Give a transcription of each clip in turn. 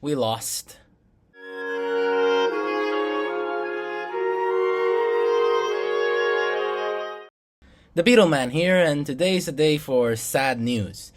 We lost. The Beetle Man here, and today's a day for sad news.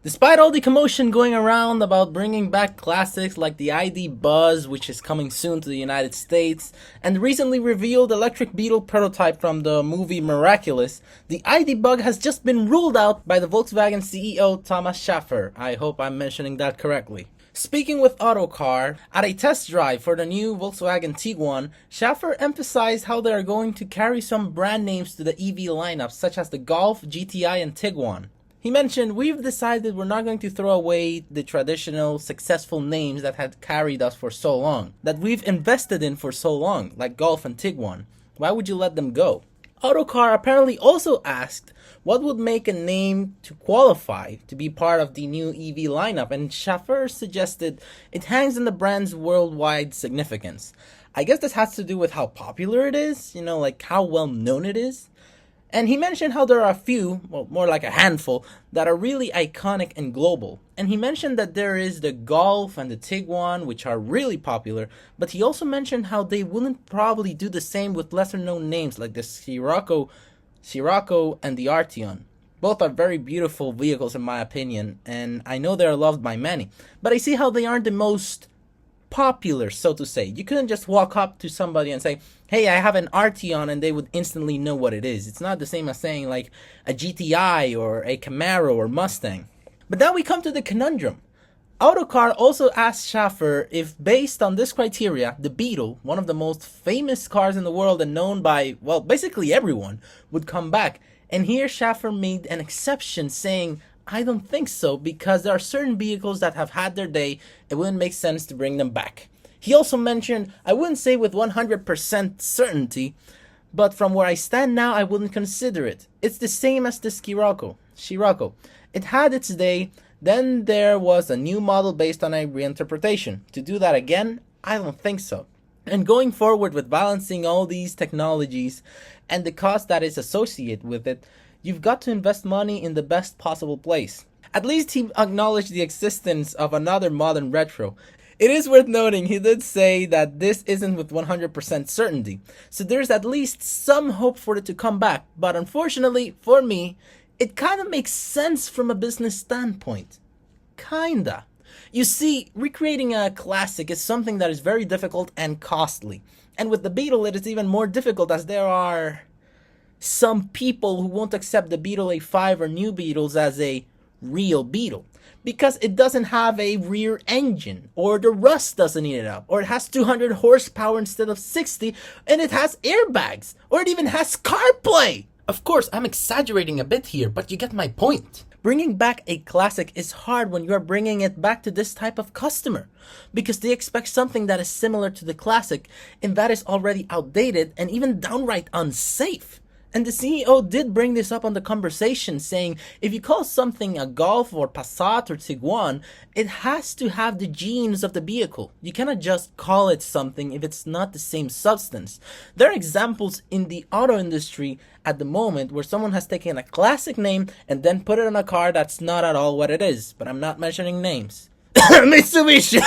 Despite all the commotion going around about bringing back classics like the ID Buzz, which is coming soon to the United States, and the recently revealed electric Beetle prototype from the movie Miraculous, the ID Bug has just been ruled out by the Volkswagen CEO Thomas Schäfer. I hope I'm mentioning that correctly. Speaking with Autocar, at a test drive for the new Volkswagen Tiguan, Schäfer emphasized how they are going to carry some brand names to the EV lineup, such as the Golf, GTI, and Tiguan. He mentioned, "We've decided we're not going to throw away the traditional, successful names that had carried us for so long, that we've invested in for so long, like Golf and Tiguan. Why would you let them go?" Autocar apparently also asked what would make a name to qualify to be part of the new EV lineup, and Schäfer suggested it hangs on the brand's worldwide significance. I guess this has to do with how popular it is, like how well known it is. And he mentioned how there are a few, well, more like a handful, that are really iconic and global. And he mentioned that there is the Golf and the Tiguan, which are really popular, but he also mentioned how they wouldn't probably do the same with lesser known names like the Scirocco and the Arteon. Both are very beautiful vehicles in my opinion, and I know they are loved by many. But I see how they aren't the most popular, so to say. You couldn't just walk up to somebody and say, "Hey, I have an Arteon," and they would instantly know what it is. It's not the same as saying like a GTI or a Camaro or Mustang. But now we come to the conundrum. Autocar also asked Schäfer if, based on this criteria, the Beetle, one of the most famous cars in the world and known by, well, basically everyone, would come back. And here Schäfer made an exception, saying, "I don't think so, because there are certain vehicles that have had their day. It wouldn't make sense to bring them back." He also mentioned, "I wouldn't say with 100% certainty, but from where I stand now, I wouldn't consider it. It's the same as the Scirocco. It had its day, then there was a new model based on a reinterpretation. To do that again, I don't think so." And going forward with balancing all these technologies and the cost that is associated with it, you've got to invest money in the best possible place. At least he acknowledged the existence of another modern retro. It is worth noting he did say that this isn't with 100% certainty, so there's at least some hope for it to come back, but unfortunately, for me, it kinda makes sense from a business standpoint. Kinda. You see, recreating a classic is something that is very difficult and costly, and with the Beetle it is even more difficult as there are some people who won't accept the Beetle A5 or new Beetles as a real Beetle because it doesn't have a rear engine, or the rust doesn't eat it up, or it has 200 horsepower instead of 60, and it has airbags, or it even has CarPlay. Of course, I'm exaggerating a bit here, but you get my point. Bringing back a classic is hard when you are bringing it back to this type of customer, because they expect something that is similar to the classic and that is already outdated and even downright unsafe. And the CEO did bring this up on the conversation, saying if you call something a Golf or Passat or Tiguan, it has to have the genes of the vehicle. You cannot just call it something if it's not the same substance. There are examples in the auto industry at the moment where someone has taken a classic name and then put it on a car that's not at all what it is. But I'm not mentioning names. Mitsubishi!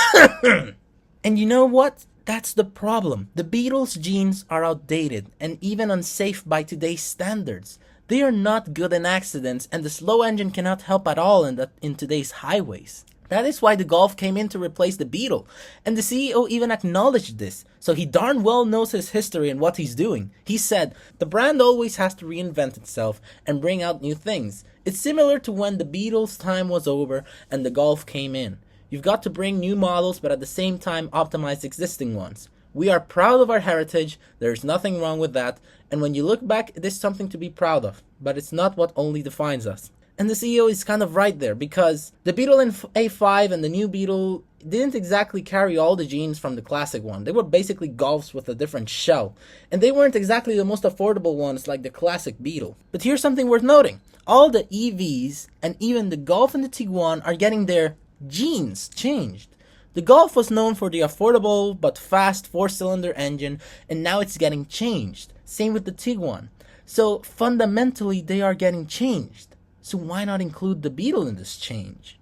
And you know what? That's the problem. The Beetle's genes are outdated and even unsafe by today's standards. They are not good in accidents, and the slow engine cannot help at all in today's highways. That is why the Golf came in to replace the Beetle, and the CEO even acknowledged this, so he darn well knows his history and what he's doing. He said, "The brand always has to reinvent itself and bring out new things. It's similar to when the Beetle's time was over and the Golf came in. You've got to bring new models, but at the same time optimize existing ones. We are proud of our heritage, there's nothing wrong with that, and when you look back, it is something to be proud of, but it's not what only defines us." And the CEO is kind of right there, because the Beetle A5 and the new Beetle didn't exactly carry all the genes from the classic one. They were basically Golfs with a different shell, and they weren't exactly the most affordable ones like the classic Beetle. But here's something worth noting. All the EVs, and even the Golf and the Tiguan, are getting their genes changed. The Golf was known for the affordable but fast 4-cylinder engine, and now it's getting changed. Same with the Tiguan. So fundamentally they are getting changed. So why not include the Beetle in this change?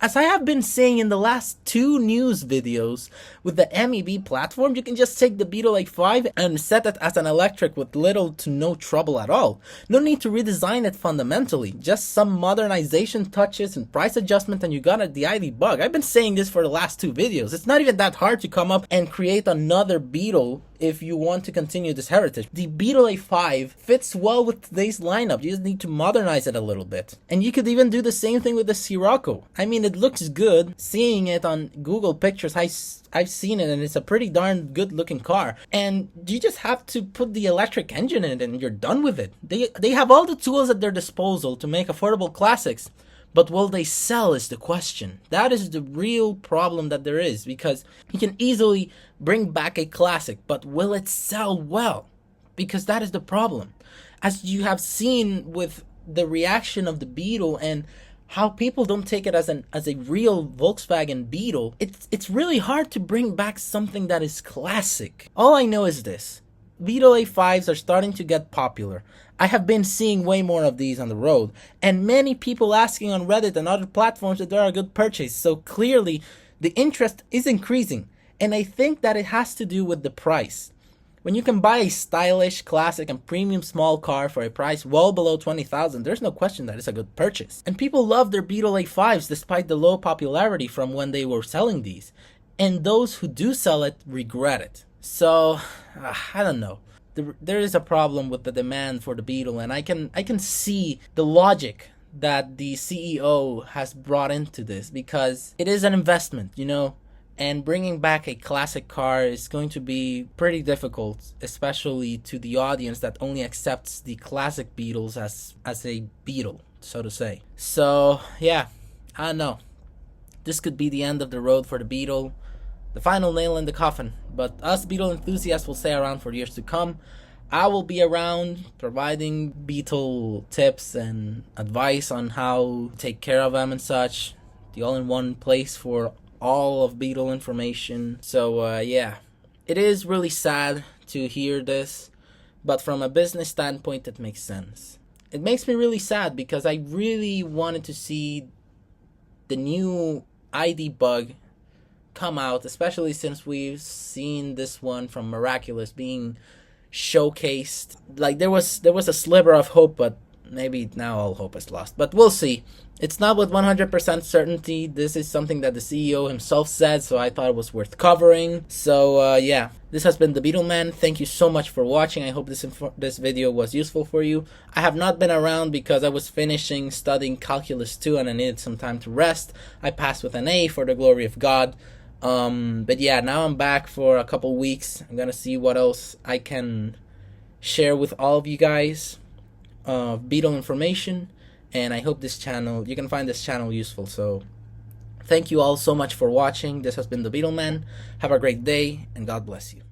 As I have been saying in the last 2 news videos, with the MEB platform, you can just take the Beetle A5 and set it as an electric with little to no trouble at all. No need to redesign it fundamentally, just some modernization touches and price adjustment and you got it, the ID bug. I've been saying this for the last 2 videos. It's not even that hard to come up and create another Beetle if you want to continue this heritage. The Beetle A5 fits well with today's lineup. You just need to modernize it a little bit. And you could even do the same thing with the Scirocco. I mean, it looks good. Seeing it on Google Pictures, I've seen it and it's a pretty darn good looking car. And you just have to put the electric engine in it and you're done with it. They have all the tools at their disposal to make affordable classics. But will they sell is the question. That is the real problem that there is, because you can easily bring back a classic, but will it sell well? Because that is the problem. As you have seen with the reaction of the Beetle and how people don't take it as a real Volkswagen Beetle, it's really hard to bring back something that is classic. All I know is this. Beetle A5s are starting to get popular. I have been seeing way more of these on the road, and many people asking on Reddit and other platforms that they're a good purchase, so clearly the interest is increasing, and I think that it has to do with the price. When you can buy a stylish, classic, and premium small car for a price well below $20,000, there's no question that it's a good purchase. And people love their Beetle A5s despite the low popularity from when they were selling these, and those who do sell it regret it. So, I don't know. There is a problem with the demand for the Beetle, and I can see the logic that the CEO has brought into this, because it is an investment, you know, and bringing back a classic car is going to be pretty difficult, especially to the audience that only accepts the classic Beetles as a Beetle, so to say. So, yeah, I don't know. This could be the end of the road for the Beetle. The final nail in the coffin, but us Beetle enthusiasts will stay around for years to come. I will be around providing Beetle tips and advice on how to take care of them and such. The all-in-one place for all of Beetle information. So yeah, it is really sad to hear this, but from a business standpoint it makes sense. It makes me really sad because I really wanted to see the new ID bug come out, especially since we've seen this one from Miraculous being showcased. Like there was a sliver of hope, but maybe now all hope is lost. But we'll see. It's not with 100% certainty. This is something that the CEO himself said, so I thought it was worth covering. So yeah, this has been the Beetle Man. Thank you so much for watching. I hope this video was useful for you. I have not been around because I was finishing studying Calculus 2 and I needed some time to rest. I passed with an A for the glory of God. But yeah, now I'm back for a couple weeks. I'm gonna see what else I can share with all of you guys of Beetle information, and I hope you can find this channel useful. So thank you all so much for watching. This has been the Beetle Man. Have a great day, and God bless you.